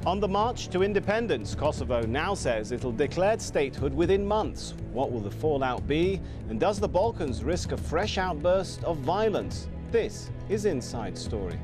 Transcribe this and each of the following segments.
On the march to independence, Kosovo now says it'll declare statehood within months. What will the fallout be? And does the Balkans risk a fresh outburst of violence? This is Inside Story.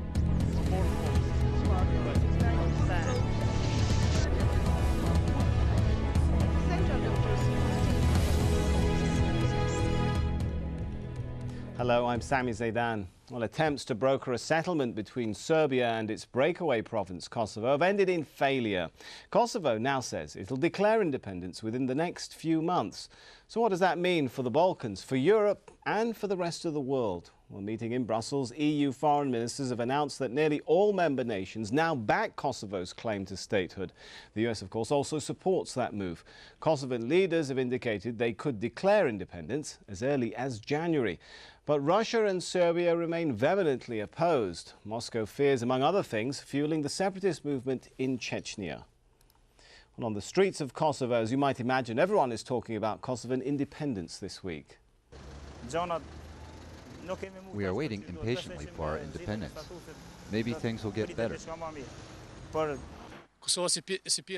Hello, I'm Sami Zaidan. Well, attempts to broker a settlement between Serbia and its breakaway province, Kosovo, have ended in failure. Kosovo now says it'll declare independence within the next few months. So what does that mean for the Balkans, for Europe and for the rest of the world? Well, meeting in Brussels, EU foreign ministers have announced that nearly all member nations now back Kosovo's claim to statehood. The US, of course, also supports that move. Kosovan leaders have indicated they could declare independence as early as January. But Russia and Serbia remain vehemently opposed. Moscow fears, among other things, fueling the separatist movement in Chechnya. Well, on the streets of Kosovo, as you might imagine, everyone is talking about Kosovan independence this week. We are waiting impatiently for our independence. Maybe things will get better.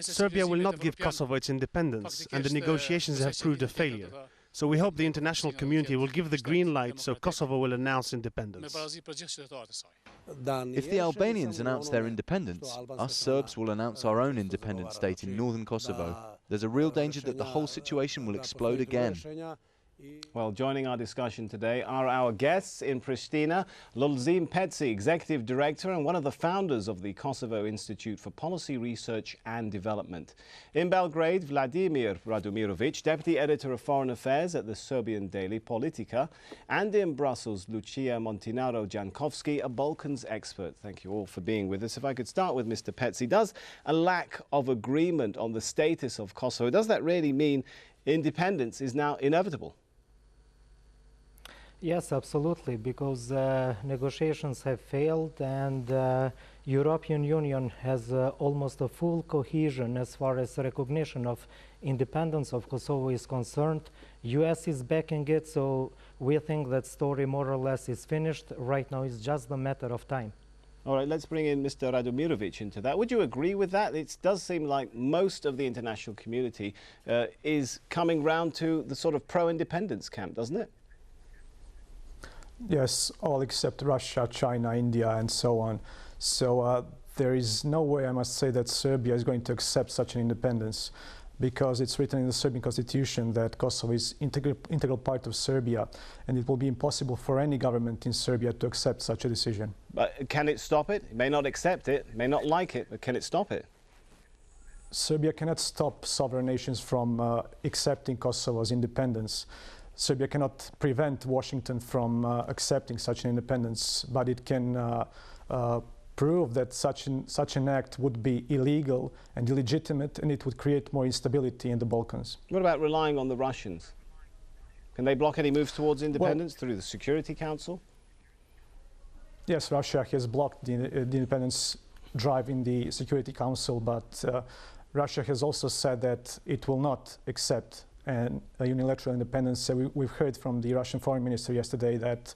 Serbia will not give Kosovo its independence, and the negotiations have proved a failure. So we hope the international community will give the green light so Kosovo will announce independence. If the Albanians announce their independence, us Serbs will announce our own independent state in northern Kosovo. There's a real danger that the whole situation will explode again. Well, joining our discussion today are our guests in Pristina, Lulzim Petsi, Executive Director and one of the founders of the Kosovo Institute for Policy Research and Development. In Belgrade, Vladimir Radomirovic, Deputy Editor of Foreign Affairs at the Serbian daily Politika. And in Brussels, Lucia Montinaro-Jankowski, a Balkans expert. Thank you all for being with us. If I could start with Mr. Petsi, does a lack of agreement on the status of Kosovo, does that really mean independence is now inevitable? Yes, absolutely, because negotiations have failed and European Union has almost a full cohesion as far as recognition of independence of Kosovo is concerned. US is backing it, so we think that story more or less is finished. Right now it's just a matter of time. All right, let's bring in Mr. Radomirovic into that. Would you agree with that? It does seem like most of the international community is coming round to the sort of pro-independence camp, doesn't it? Yes, all except Russia, China, India, and so on. So there is no way, I must say, that Serbia is going to accept such an independence, because it's written in the Serbian constitution that Kosovo is integral part of Serbia, and it will be impossible for any government in Serbia to accept such a decision. But can it stop it? It may not accept it, may not like it, but can it stop it? Serbia cannot stop sovereign nations from accepting Kosovo's independence. Serbia cannot prevent Washington from accepting such an independence, but it can prove that such an act would be illegal and illegitimate, and it would create more instability in the Balkans. What about relying on the Russians? Can they block any moves towards independence through the Security Council? Yes, Russia has blocked the independence drive in the Security Council, but Russia has also said that it will not accept a unilateral independence. So we've heard from the Russian foreign minister yesterday that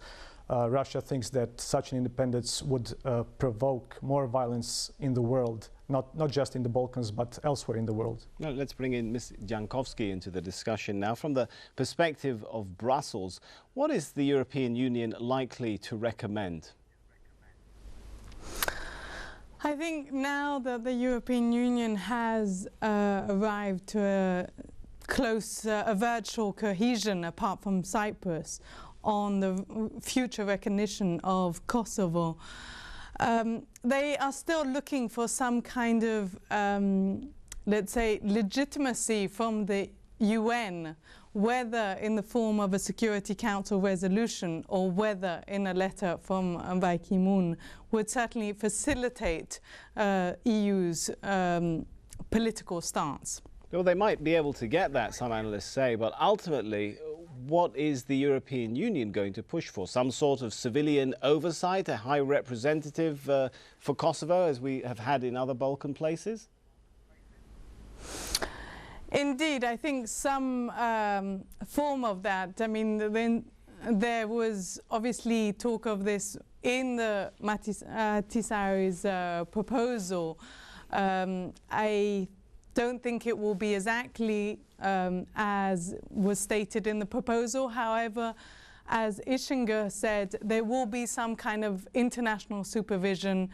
Russia thinks that such an independence would provoke more violence in the world, not just in the Balkans, but elsewhere in the world. Now, let's bring in Ms. Jankowski into the discussion now. From the perspective of Brussels, what is the European Union likely to recommend? I think now that the European Union has arrived to a virtual cohesion, apart from Cyprus, on the future recognition of Kosovo, they are still looking for some kind of, let's say, legitimacy from the UN, whether in the form of a Security Council resolution or whether in a letter from Ban Ki-moon, would certainly facilitate EU's political stance. Well, they might be able to get that, some analysts say, but ultimately, what is the European Union going to push for? Some sort of civilian oversight, a high representative for Kosovo, as we have had in other Balkan places? Indeed, I think some form of that. I mean, then there was obviously talk of this in the Ahtisaari's proposal. I don't think it will be exactly as was stated in the proposal. However, as Ischinger said, there will be some kind of international supervision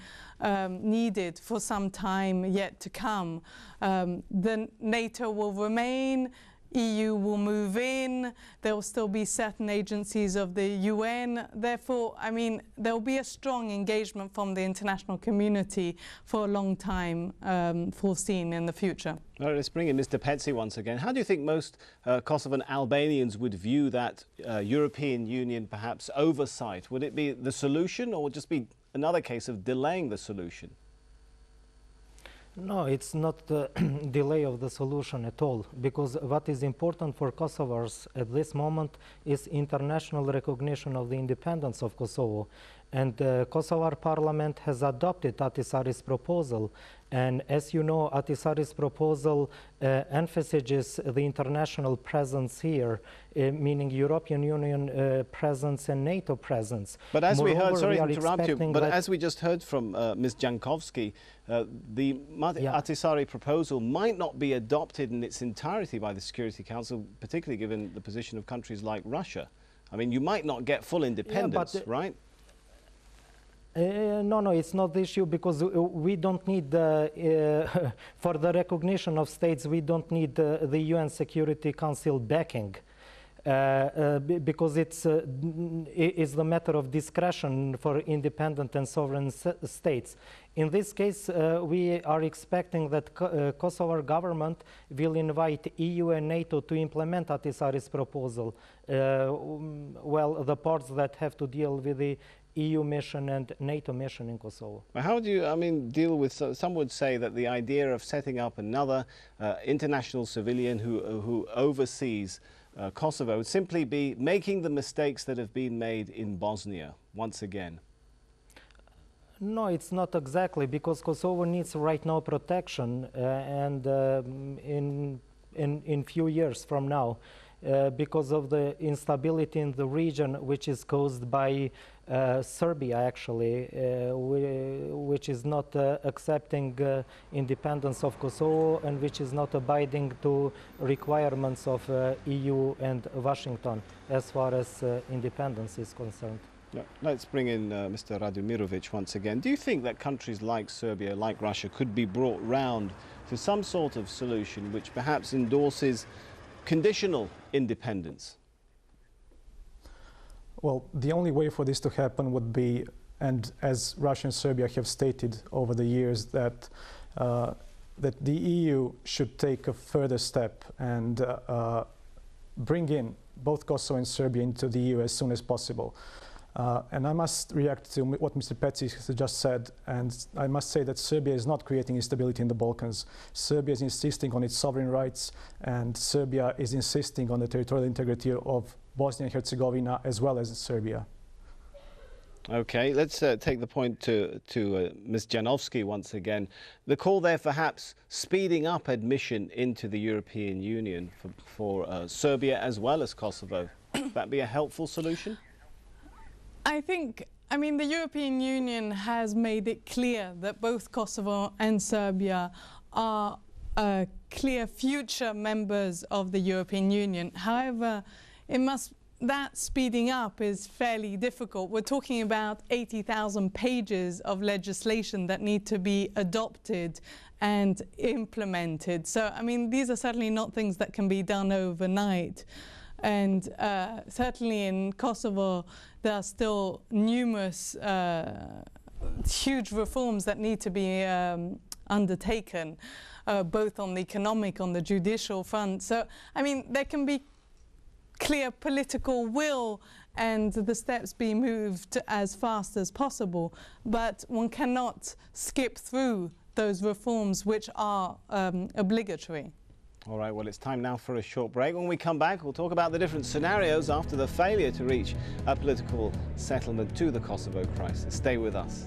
needed for some time yet to come. The NATO will remain, EU will move in, there will still be certain agencies of the UN. Therefore, I mean, there will be a strong engagement from the international community for a long time foreseen in the future. All right, let's bring in Mr. Petsi once again. How do you think most Kosovan Albanians would view that European Union perhaps oversight? Would it be the solution, or would it just be another case of delaying the solution? No, it's not the delay of the solution at all, because what is important for Kosovars at this moment is international recognition of the independence of Kosovo. And the Kosovar parliament has adopted Ahtisaari's proposal. And as you know, Ahtisaari's proposal emphasizes the international presence here, meaning European Union presence and NATO presence. But as Moreover, we heard, sorry to we interrupt you, but as we just heard from Ms. Jankovsky, the Ahtisaari proposal might not be adopted in its entirety by the Security Council, particularly given the position of countries like Russia. I mean, you might not get full independence, right? No, it's not the issue, because we don't need, for the recognition of states, we don't need the UN Security Council backing, because it's the matter of discretion for independent and sovereign states. In this case, we are expecting that Kosovar government will invite EU and NATO to implement Ahtisaari's proposal, well, the parts that have to deal with the EU mission and NATO mission in Kosovo. How do you, I mean, deal with, some would say that the idea of setting up another international civilian who oversees Kosovo would simply be making the mistakes that have been made in Bosnia once again? No, it's not exactly, because Kosovo needs right now protection, and in few years from now, because of the instability in the region, which is caused by Serbia, actually, which is not accepting independence of Kosovo, and which is not abiding to requirements of EU and Washington as far as independence is concerned. Yeah. Let's bring in Mr. Radomirovic once again. Do you think that countries like Serbia, like Russia, could be brought round to some sort of solution which perhaps endorses conditional independence? Well, the only way for this to happen would be, and as Russia and Serbia have stated over the years, that that the EU should take a further step and bring in both Kosovo and Serbia into the EU as soon as possible. And I must react to what Mr. Petsi just said, and I must say that Serbia is not creating instability in the Balkans. Serbia is insisting on its sovereign rights, and Serbia is insisting on the territorial integrity of Bosnia and Herzegovina as well as Serbia. Okay, let's take the point to Ms. Janowski once again. The call there perhaps speeding up admission into the European Union for Serbia as well as Kosovo. Would that be a helpful solution? I mean, the European Union has made it clear that both Kosovo and Serbia are clear future members of the European Union. However, that speeding up is fairly difficult. We're talking about 80,000 pages of legislation that need to be adopted and implemented. So, I mean, these are certainly not things that can be done overnight. And certainly in Kosovo, there are still numerous huge reforms that need to be undertaken, both on the economic, on the judicial front. So, I mean, there can be clear political will and the steps be moved as fast as possible, but one cannot skip through those reforms which are obligatory. All right, well, it's time now for a short break. When we come back, we'll talk about the different scenarios after the failure to reach a political settlement to the Kosovo crisis. Stay with us.